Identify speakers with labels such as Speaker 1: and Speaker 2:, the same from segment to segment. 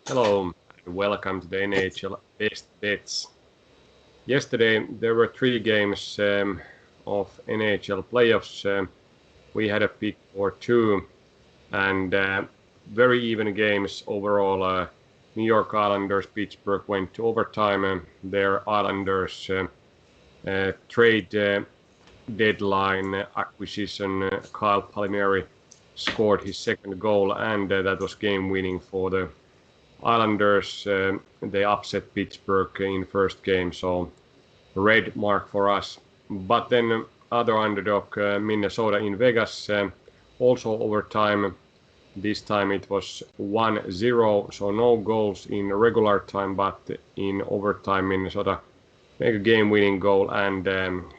Speaker 1: Hello, and welcome to the NHL Best Bets. Yesterday there were three games of NHL playoffs. We had a pick for two, and very even games overall. New York Islanders, Pittsburgh went to overtime. Their Islanders trade deadline acquisition. Kyle Palmieri scored his second goal, and that was game winning for the Islanders. They upset Pittsburgh in first game, so red mark for us. But then other underdog, Minnesota in Vegas, also overtime. This time it was 1-0, so no goals in regular time, but in overtime Minnesota made a game-winning goal and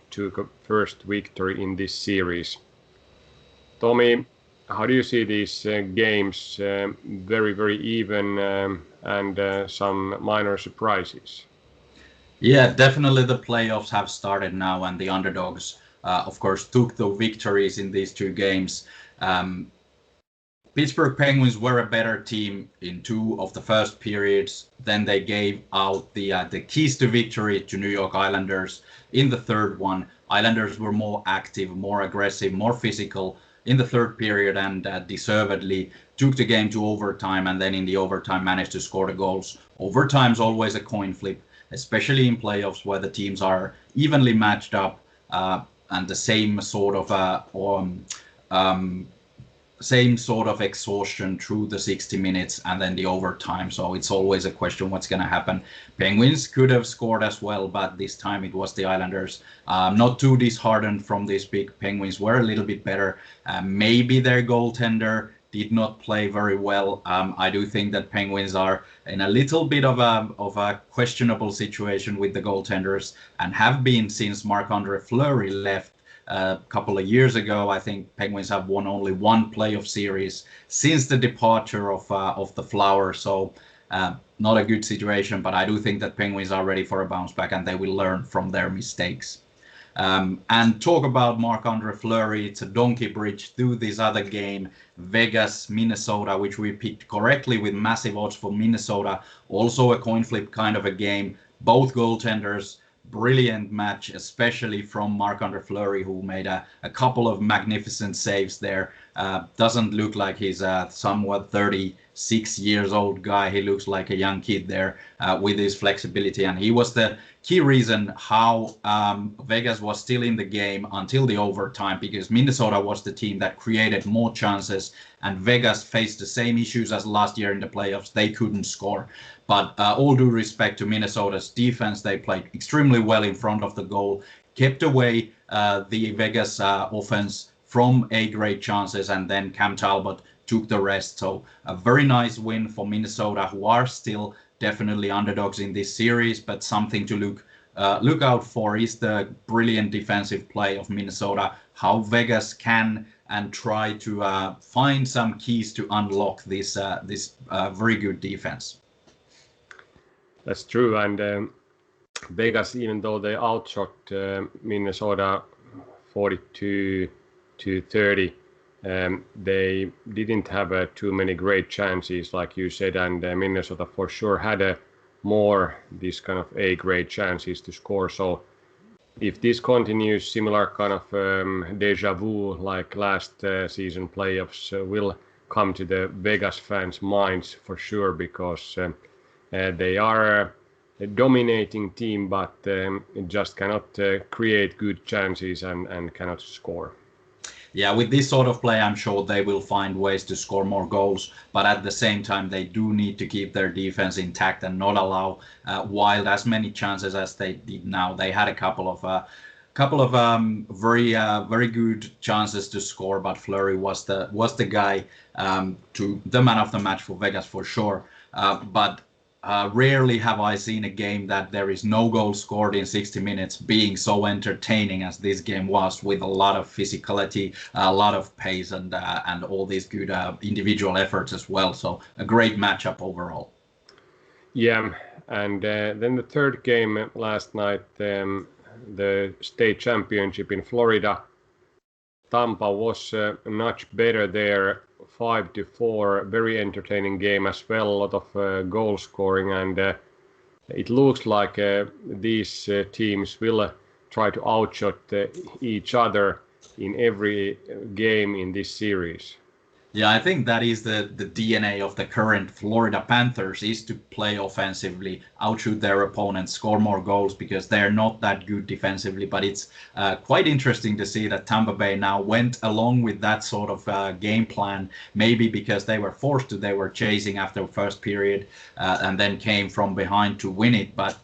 Speaker 1: took a first victory in this series. Tommy, how do you see these games? Very even and some minor surprises.
Speaker 2: Yeah, definitely the playoffs have started now, and the underdogs, of course, took the victories in these two games. Pittsburgh Penguins were a better team in two of the first periods. Then they gave out the keys to victory to New York Islanders in the third one. Islanders were more active, more aggressive, more physical in the third period, and deservedly took the game to overtime, and then in the overtime managed to score the goals. Overtime's always a coin flip, especially in playoffs where the teams are evenly matched up, and the same sort of exhaustion through the 60 minutes and then the overtime. So it's always a question what's going to happen. Penguins could have scored as well, but this time it was the Islanders. Not too disheartened from this pick. Penguins were a little bit better. Maybe their goaltender did not play very well. I do think that Penguins are in a little bit of a questionable situation with the goaltenders, and have been since Marc-Andre Fleury left a couple of years ago. I think Penguins have won only one playoff series since the departure of the Flower. So not a good situation, but I do think that Penguins are ready for a bounce back, and they will learn from their mistakes. And talk about Marc-Andre Fleury, it's a donkey bridge through this other game, Vegas, Minnesota, which we picked correctly with massive odds for Minnesota. Also a coin flip kind of a game. Both goaltenders, brilliant match, especially from Marc-Andre Fleury, who made a couple of magnificent saves there. Doesn't look like he's a somewhat 36 years old guy. He looks like a young kid there with his flexibility, and he was the key reason how Vegas was still in the game until the overtime, because Minnesota was the team that created more chances, and Vegas faced the same issues as last year in the playoffs. They couldn't score. But all due respect to Minnesota's defense, they played extremely well in front of the goal, kept away the Vegas offense from A-grade chances, and then Cam Talbot took the rest. So a very nice win for Minnesota, who are still definitely underdogs in this series, but something to look out for is the brilliant defensive play of Minnesota, how Vegas can and try to find some keys to unlock this very good defense.
Speaker 1: That's true, and Vegas, even though they outshot Minnesota 42-30, they didn't have too many great chances, like you said, and Minnesota for sure had more this kind of A-grade chances to score. So if this continues, similar kind of deja vu like last season playoffs will come to the Vegas fans' minds for sure, because they are a dominating team, but just cannot create good chances and cannot score.
Speaker 2: Yeah, with this sort of play, I'm sure they will find ways to score more goals, but at the same time, they do need to keep their defense intact and not allow Wild as many chances as they did now. They had a couple of very good chances to score, but Fleury was the guy, to the man of the match for Vegas for sure. But rarely have I seen a game that there is no goal scored in 60 minutes being so entertaining as this game was, with a lot of physicality, a lot of pace, and all these good individual efforts as well. So a great matchup overall.
Speaker 1: Yeah, and then the third game last night, the state championship in Florida. Tampa was a notch better there, 5-4. Very entertaining game as well. A lot of goal scoring, and it looks like these teams will try to outshot each other in every game in this series.
Speaker 2: Yeah, I think that is the DNA of the current Florida Panthers, is to play offensively, outshoot their opponents, score more goals, because they're not that good defensively. But it's quite interesting to see that Tampa Bay now went along with that sort of game plan, maybe because they were forced to. They were chasing after first period and then came from behind to win it. But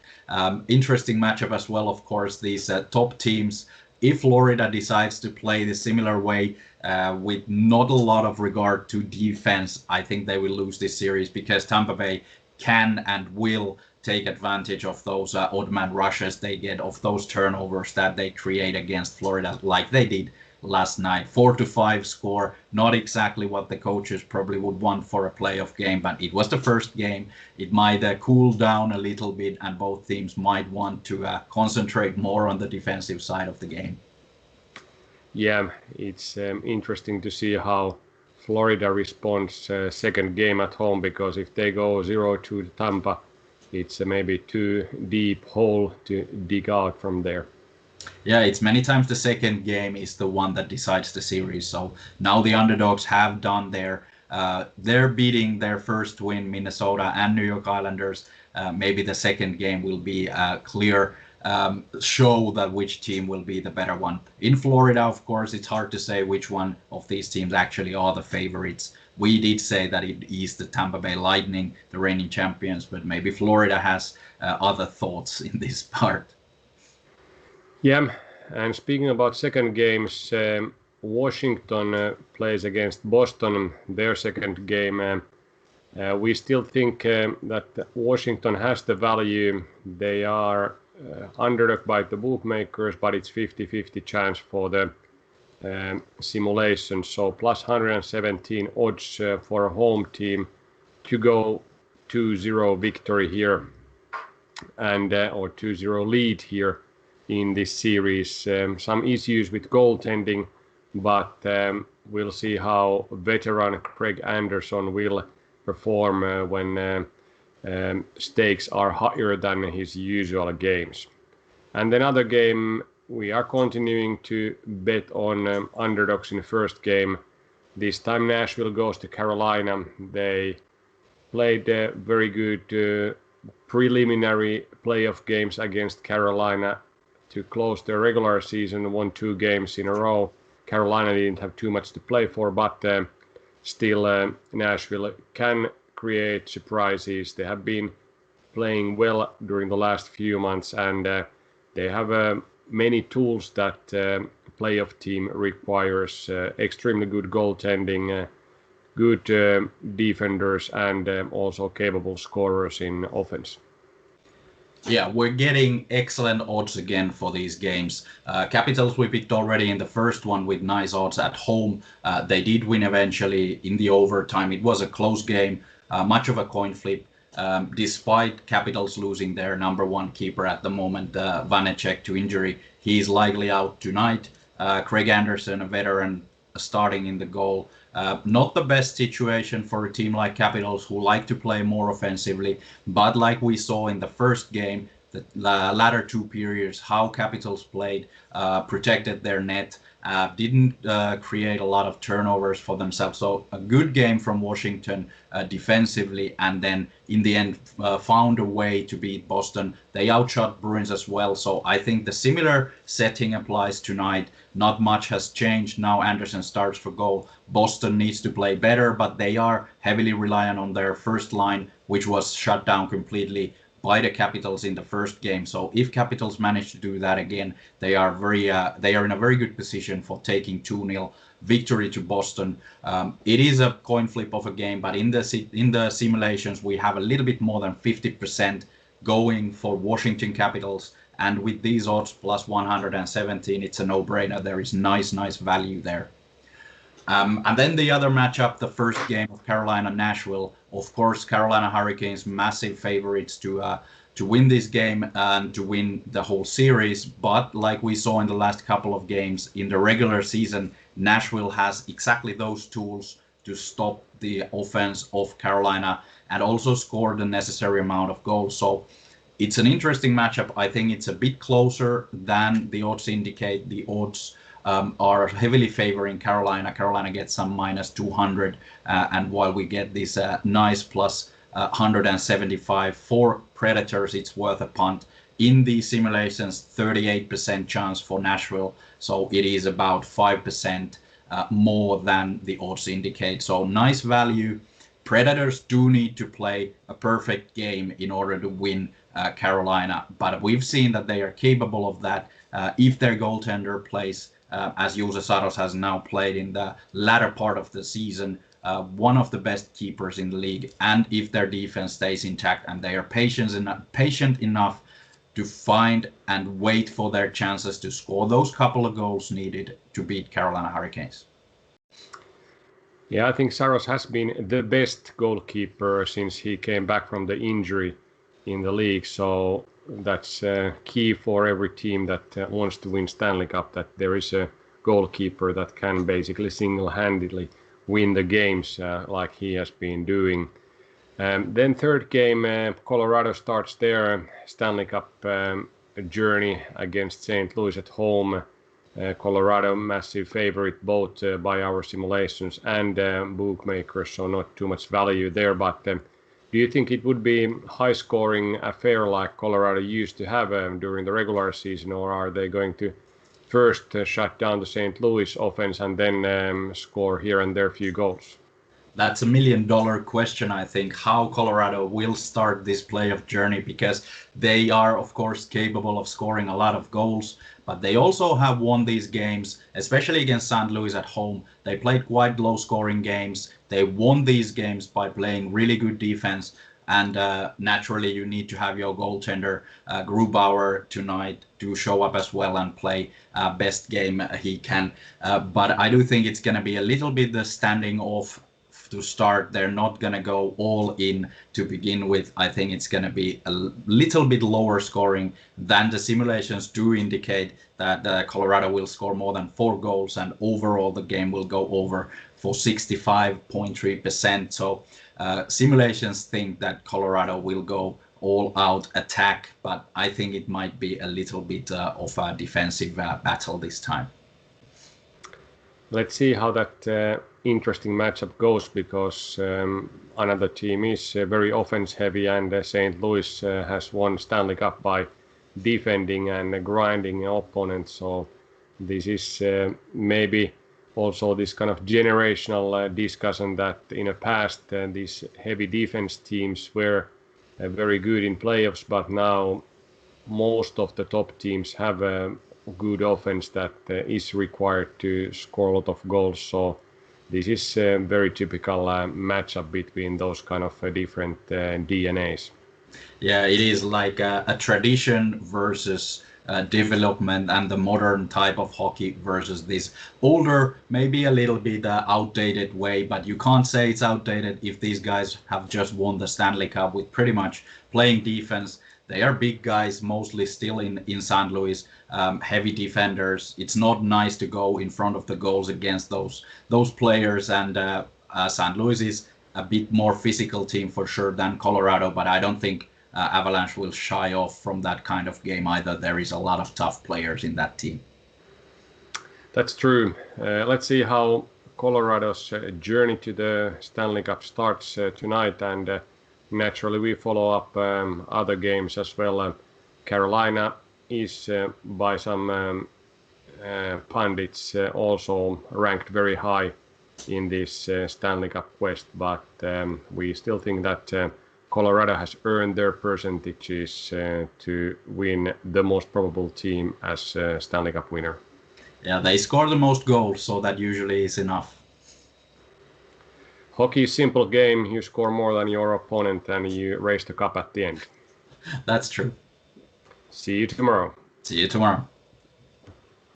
Speaker 2: interesting matchup as well, of course, these top teams. If Florida decides to play the similar way, with not a lot of regard to defense, I think they will lose this series, because Tampa Bay can and will take advantage of those odd man rushes they get, of those turnovers that they create against Florida, like they did last night. 4-5 score, not exactly what the coaches probably would want for a playoff game, but it was the first game. It might cool down a little bit, and both teams might want to concentrate more on the defensive side of the game.
Speaker 1: Yeah, it's interesting to see how Florida responds second game at home, because if they go 0-2 Tampa, it's maybe too deep hole to dig out from there.
Speaker 2: Yeah, it's many times the second game is the one that decides the series. So now the underdogs have done they're beating their first win, Minnesota and New York Islanders. Maybe the second game will be a clear show that which team will be the better one. In Florida, of course, it's hard to say which one of these teams actually are the favorites. We did say that it is the Tampa Bay Lightning, the reigning champions, but maybe Florida has other thoughts in this part.
Speaker 1: Yeah, and speaking about second games, Washington plays against Boston, their second game. We still think that Washington has the value. They are underdog by the bookmakers, but it's 50-50 chance for the simulation. So plus 117 odds for a home team to go 2-0 victory here, and or 2-0 lead here in this series. Some issues with goaltending, but we'll see how veteran Craig Anderson will perform when stakes are higher than his usual games. And another game, we are continuing to bet on underdogs in the first game. This time Nashville goes to Carolina. They played very good preliminary playoff games against Carolina to close their regular season, won 2 games in a row. Carolina didn't have too much to play for, but still Nashville can create surprises. They have been playing well during the last few months, and they have many tools that playoff team requires. Extremely good goaltending, good defenders, and also capable scorers in offense.
Speaker 2: Yeah, we're getting excellent odds again for these games. Capitals we picked already in the first one with nice odds at home. They did win eventually in the overtime. It was a close game, much of a coin flip. Despite Capitals losing their number one keeper at the moment, Vanecek, to injury, he's likely out tonight. Craig Anderson, a veteran, starting in the goal. Not the best situation for a team like Capitals, who like to play more offensively, but like we saw in the first game, the latter 2 periods, how Capitals played, protected their net, didn't create a lot of turnovers for themselves. So a good game from Washington defensively, and then in the end found a way to beat Boston. They outshot Bruins as well. So I think the similar setting applies tonight. Not much has changed. Now Anderson starts for goal. Boston needs to play better, but they are heavily reliant on their first line, which was shut down completely by the Capitals in the first game. So if Capitals manage to do that again, they are in a very good position for taking 2-0 victory to Boston. It is a coin flip of a game, but in the simulations we have a little bit more than 50% going for Washington Capitals, and with these odds plus 117, it's a no-brainer. There is nice value there. And then the other matchup, the first game of Carolina-Nashville. Of course, Carolina Hurricanes, massive favorites to to win this game and to win the whole series. But like we saw in the last couple of games in the regular season, Nashville has exactly those tools to stop the offense of Carolina and also score the necessary amount of goals. So it's an interesting matchup. I think it's a bit closer than the odds indicate. The odds are heavily favoring Carolina. Carolina gets some minus 200, and while we get this nice plus 175 for Predators, it's worth a punt. In the simulations, 38% chance for Nashville, so it is about 5% more than the odds indicate. So nice value. Predators do need to play a perfect game in order to win Carolina, but we've seen that they are capable of that if their goaltender plays as Juuse Saros has now played in the latter part of the season, one of the best keepers in the league, and if their defense stays intact and they are patient enough to find and wait for their chances to score those couple of goals needed to beat Carolina Hurricanes.
Speaker 1: Yeah, I think Saros has been the best goalkeeper since he came back from the injury in the league, so that's key for every team that wants to win Stanley Cup, that there is a goalkeeper that can basically single-handedly win the games like he has been doing. Then third game, Colorado starts their Stanley Cup journey against St. Louis at home. Colorado massive favorite both by our simulations and bookmakers, so not too much value there, but do you think it would be high-scoring affair like Colorado used to have during the regular season, or are they going to first shut down the St. Louis offense and then score here and there a few goals?
Speaker 2: That's $1 million question, I think, how Colorado will start this playoff journey, because they are, of course, capable of scoring a lot of goals, but they also have won these games, especially against St. Louis at home. They played quite low-scoring games. They won these games by playing really good defense, and naturally you need to have your goaltender, Grubauer, tonight to show up as well and play best game he can. But I do think it's going to be a little bit the standing off to start. They're not going to go all in to begin with. I think it's going to be a little bit lower scoring than the simulations do indicate, that Colorado will score more than 4 goals, and overall the game will go over for 65.3%. So simulations think that Colorado will go all out attack, but I think it might be a little bit of a defensive battle this time.
Speaker 1: Let's see how that interesting matchup goes, because another team is very offense heavy, and St. Louis has won Stanley Cup by defending and grinding opponents. So this is maybe also this kind of generational discussion that in the past these heavy defense teams were very good in playoffs, but now most of the top teams have a good offense that is required to score a lot of goals. So this is a very typical matchup between those kind of different DNAs.
Speaker 2: Yeah, it is like a tradition versus development, and the modern type of hockey versus this older, maybe a little bit outdated way, but you can't say it's outdated if these guys have just won the Stanley Cup with pretty much playing defense. They are big guys, mostly still in St. Louis, heavy defenders. It's not nice to go in front of the goals against those players, and St. Louis is a bit more physical team for sure than Colorado, but I don't think Avalanche will shy off from that kind of game either. There is a lot of tough players in that team.
Speaker 1: That's true. Let's see how Colorado's journey to the Stanley Cup starts tonight, and naturally we follow up other games as well. Carolina is by some pundits also ranked very high in this Stanley Cup West, but we still think that Colorado has earned their percentages to win the most probable team as Stanley Cup winner.
Speaker 2: Yeah, they score the most goals, so that usually is enough.
Speaker 1: Hockey is a simple game. You score more than your opponent and you raise the cup at the end.
Speaker 2: That's true.
Speaker 1: See you tomorrow.
Speaker 2: See you tomorrow.